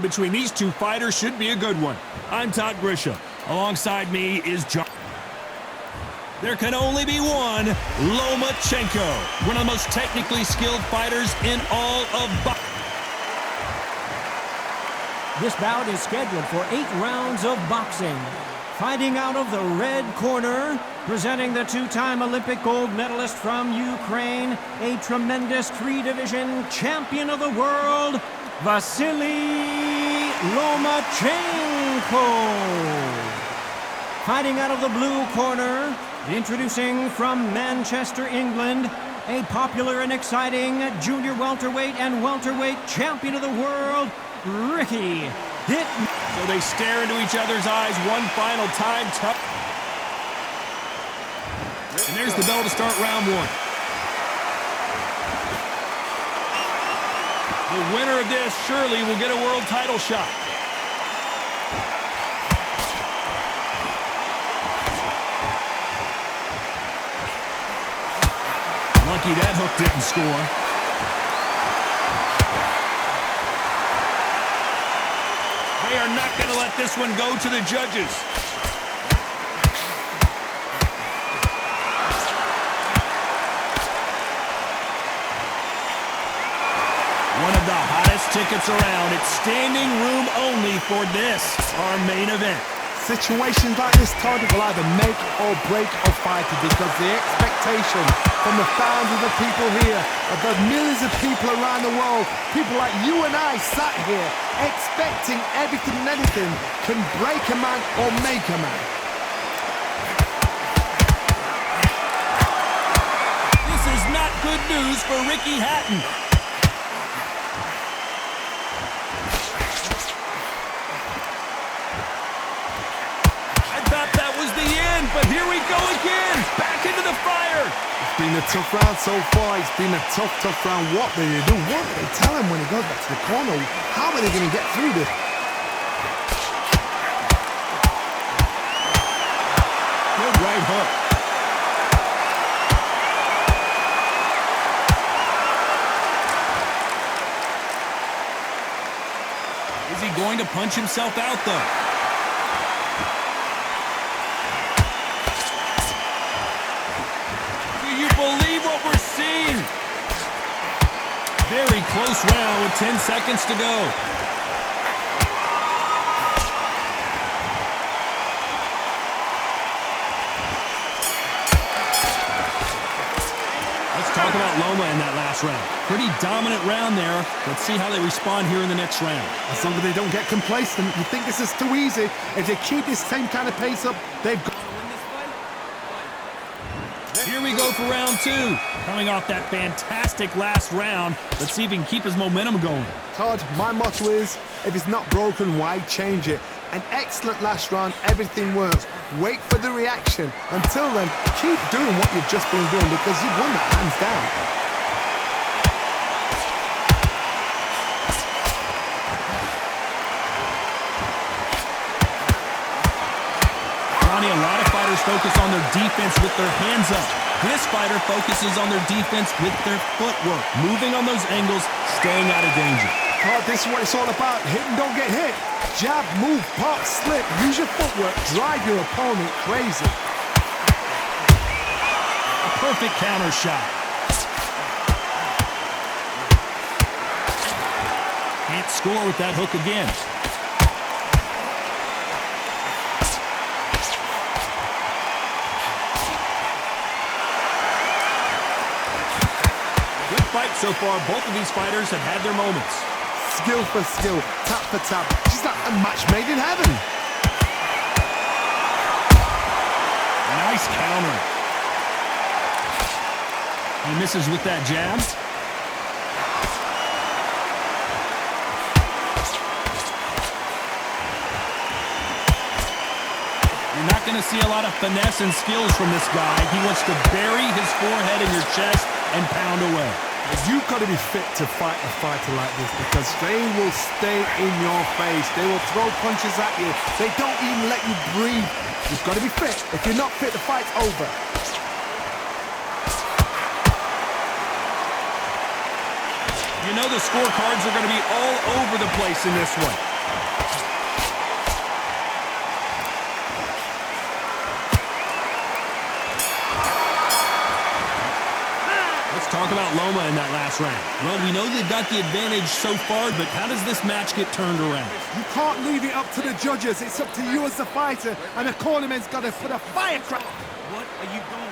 Between these two fighters should be a good one. I'm Todd Grisham. Alongside me is John. There can only be one, Lomachenko, one of the most technically skilled fighters in all of boxing. This bout is scheduled for 8 rounds of boxing. Fighting out of the red corner, presenting the 2-time Olympic gold medalist from Ukraine, a tremendous 3-division champion of the world, Vasily Lomachenko. Fighting out of the blue corner, introducing from Manchester, England, a popular and exciting junior welterweight and welterweight champion of the world, Ricky Hatton. So they stare into each other's eyes one final time. And there's the bell to start round one. The winner of this surely will get a world title shot. Lucky that hook didn't score. They are not going to let this one go to the judges. One of the hottest tickets around. It's standing room only for this, our main event. Situations like this, Todd, will either make or break a fighter because the expectation from the fans of the people here, of the millions of people around the world, people like you and I sat here expecting everything and anything can break a man or make a man. This is not good news for Ricky Hatton. But here we go again, back into the fire. It's been a tough round so far. It's been a tough round. What do they do? What do they tell him when he goes back to the corner? How are they going to get through this? Good right hook. Is he going to punch himself out, though? Believe what we're seeing. Very close round with 10 seconds to go. Let's talk about Loma in that last round. Pretty dominant round there. Let's see how they respond here in the next round. As long as they don't get complacent, you think this is too easy. If they keep this same kind of pace up, they've got... Here we go for round 2. Coming off that fantastic last round, let's see if he can keep his momentum going. Todd, my motto is, if it's not broken, why change it? An excellent last round, everything works. Wait for the reaction. Until then, keep doing what you've just been doing because you've won that hands down. A lot of fighters focus on their defense with their hands up. This fighter focuses on their defense with their footwork, moving on those angles, staying out of danger. Todd, this is what it's all about. Hit and don't get hit. Jab, move, pop, slip. Use your footwork. Drive your opponent crazy. A perfect counter shot. Can't score with that hook again. Fight so far, both of these fighters have had their moments. Skill for skill, tap for tap. She's like a match made in heaven. Nice counter. He misses with that jab. You're not going to see a lot of finesse and skills from this guy. He wants to bury his forehead in your chest and pound away. You've got to be fit to fight a fighter like this because they will stay in your face. They will throw punches at you. They don't even let you breathe. You've got to be fit. If you're not fit, the fight's over. You know the scorecards are going to be all over the place in this one. Let's talk about Loma in that last round. Well, we know they've got the advantage so far, but how does this match get turned around? You can't leave it up to the judges. It's up to you as the fighter, and the cornerman's got to put a firecracker. What are you doing?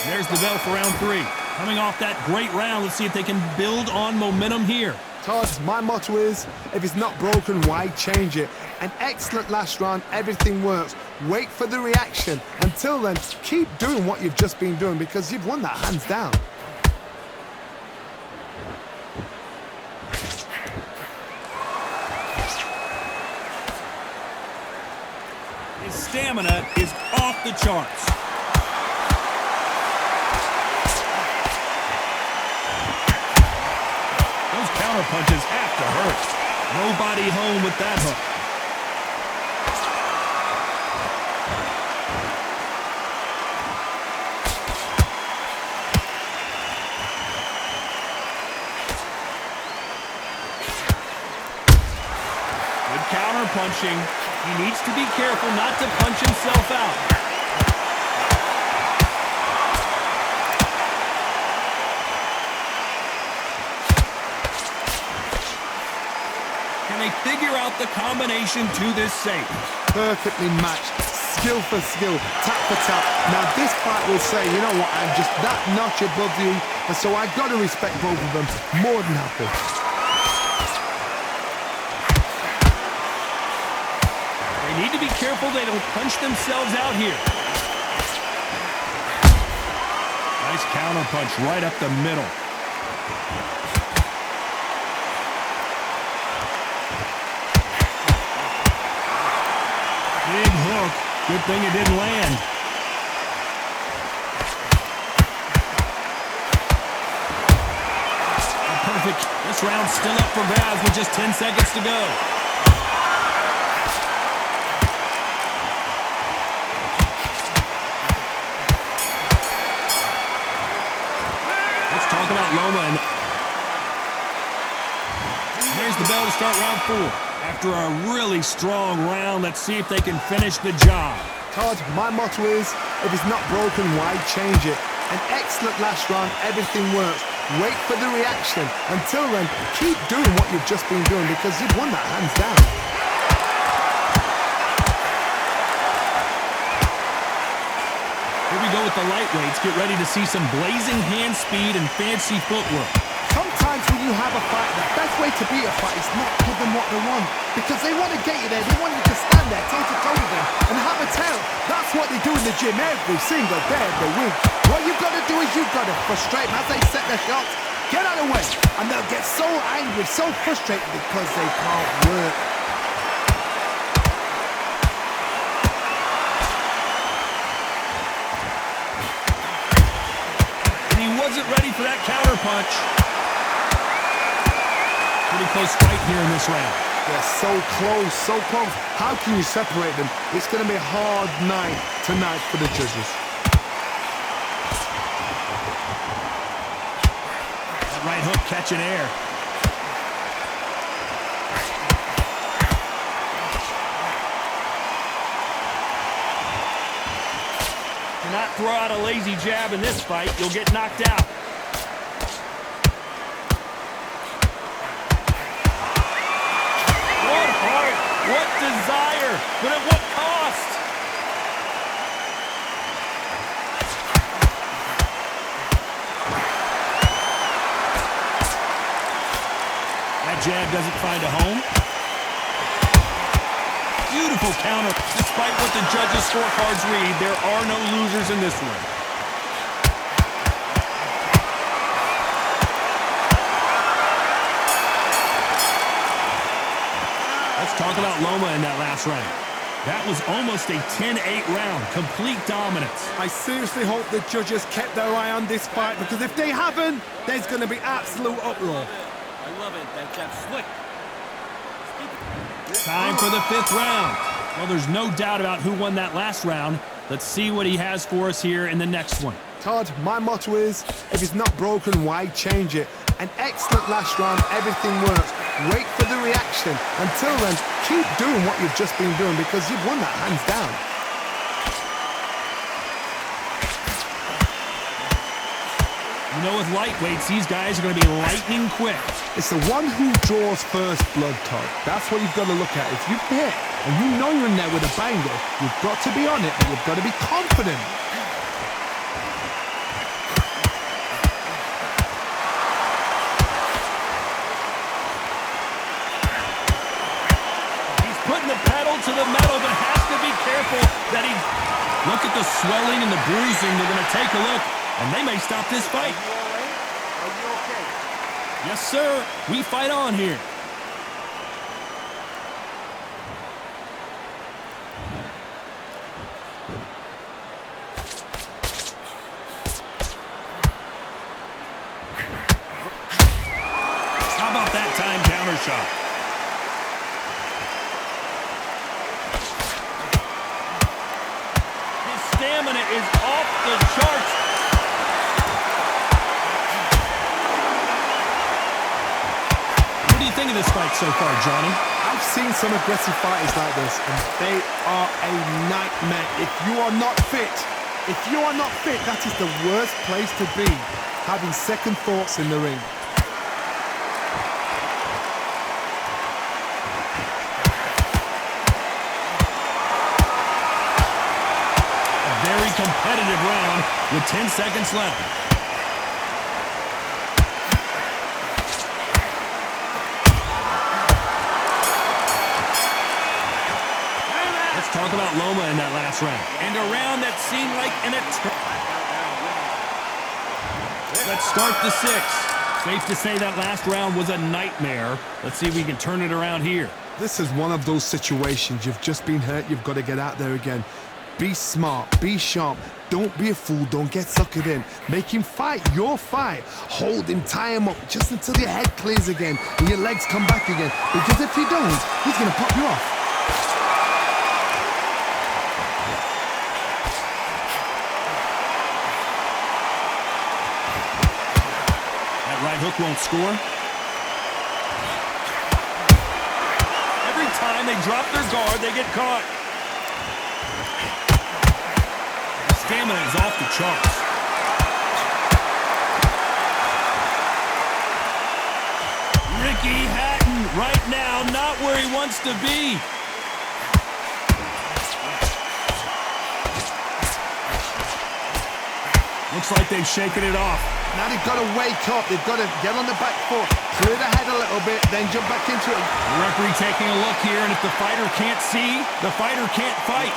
There's the bell for round 3. Coming off that great round, let's see if they can build on momentum here. Todd, my motto is, if it's not broken, why change it? An excellent last round, everything works. Wait for the reaction. Until then, keep doing what you've just been doing because you've won that hands down. His stamina is off the charts. Those counter punches have to hurt. Nobody home with that hook. Good counter punching. He needs to be careful not to punch himself out. Can they figure out the combination to this safe? Perfectly matched, skill for skill, tap for tap. Now this fight will say, you know what, I'm just that notch above you, and so I've got to respect both of them more than happy. They need to be careful they don't punch themselves out here. Nice counter punch right up the middle. Big hook. Good thing it didn't land. Perfect. This round's still up for grabs with just 10 seconds to go. Let's talk about Loma. And there's the bell to start round 4. After a really strong round, let's see if they can finish the job. Todd, my motto is, if it's not broken, why change it? An excellent last round, everything works. Wait for the reaction. Until then, keep doing what you've just been doing because you've won that hands down. Here we go with the lightweights. Get ready to see some blazing hand speed and fancy footwork. Sometimes when you have a fight, the best way to beat a fight is not give them what they want. Because they want to get you there, they want you to stand there toe-to-toe with them and have a tell. That's what they do in the gym every single day of the week. What you've got to do is you've got to frustrate them as they set their shots. Get out of the way. And they'll get so angry, so frustrated because they can't work. And he wasn't ready for that counter punch. Pretty close fight here in this round. They're so close, so close. How can you separate them? It's going to be a hard night tonight for the judges. That right hook catching air. Do not throw out a lazy jab in this fight. You'll get knocked out. What desire, but at what cost? That jab doesn't find a home. Beautiful counter. Despite what the judges' scorecards read, there are no losers in this one. Talk about Loma in that last round. That was almost a 10-8 round, complete dominance. I seriously hope the judges kept their eye on this fight because if they haven't, there's going to be absolute uproar. I love it. That's slick. Time for the 5th round. Well, there's no doubt about who won that last round. Let's see what he has for us here in the next one. Todd, my motto is, if it's not broken, why change it? An excellent last round, everything works. Wait for the reaction. Until then, keep doing what you've just been doing because you've won that hands down. You know, with lightweights, these guys are going to be lightning quick. It's the one who draws first blood, Todd. That's what you've got to look at. If you hit and you know you're in there with a banger, you've got to be on it, but you've got to be confident. He's putting the pedal to the metal, but has to be careful that he... Look at the swelling and the bruising. They're going to take a look, and they may stop this fight. Are you okay? Yes, sir. We fight on here. How about that time counter shot? His stamina is off the charts. What do you think of this fight so far, Johnny? I've seen some aggressive fighters like this, and they are a nightmare. If you are not fit, that is the worst place to be, having second thoughts in the ring. A very competitive round with 10 seconds left. Talk about Loma in that last round. And a round that seemed like an eternity. Let's start the sixth. Safe to say that last round was a nightmare. Let's see if we can turn it around here. This is one of those situations. You've just been hurt. You've got to get out there again. Be smart. Be sharp. Don't be a fool. Don't get suckered in. Make him fight your fight. Hold him. Tie him up just until your head clears again and your legs come back again. Because if you don't, he's going to pop you off. Right hook won't score. Every time they drop their guard, they get caught. Stamina is off the charts. Ricky Hatton right now not where he wants to be. Looks like they've shaken it off. Now they've got to wake up. They've got to get on the back foot, clear the head a little bit, then jump back into it. The referee taking a look here, and if the fighter can't see, the fighter can't fight.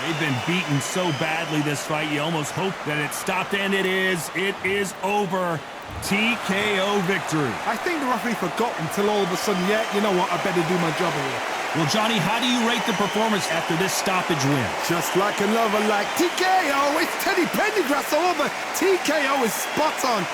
They've been beaten so badly this fight, you almost hope that it stopped, and it is. It is over. TKO victory. I think the referee forgot until all of a sudden, yeah, you know what, I better do my job here. Well, Johnny, how do you rate the performance after this stoppage win? Just like another like TKO, it's Teddy Pendergrass all over. TKO is spot on.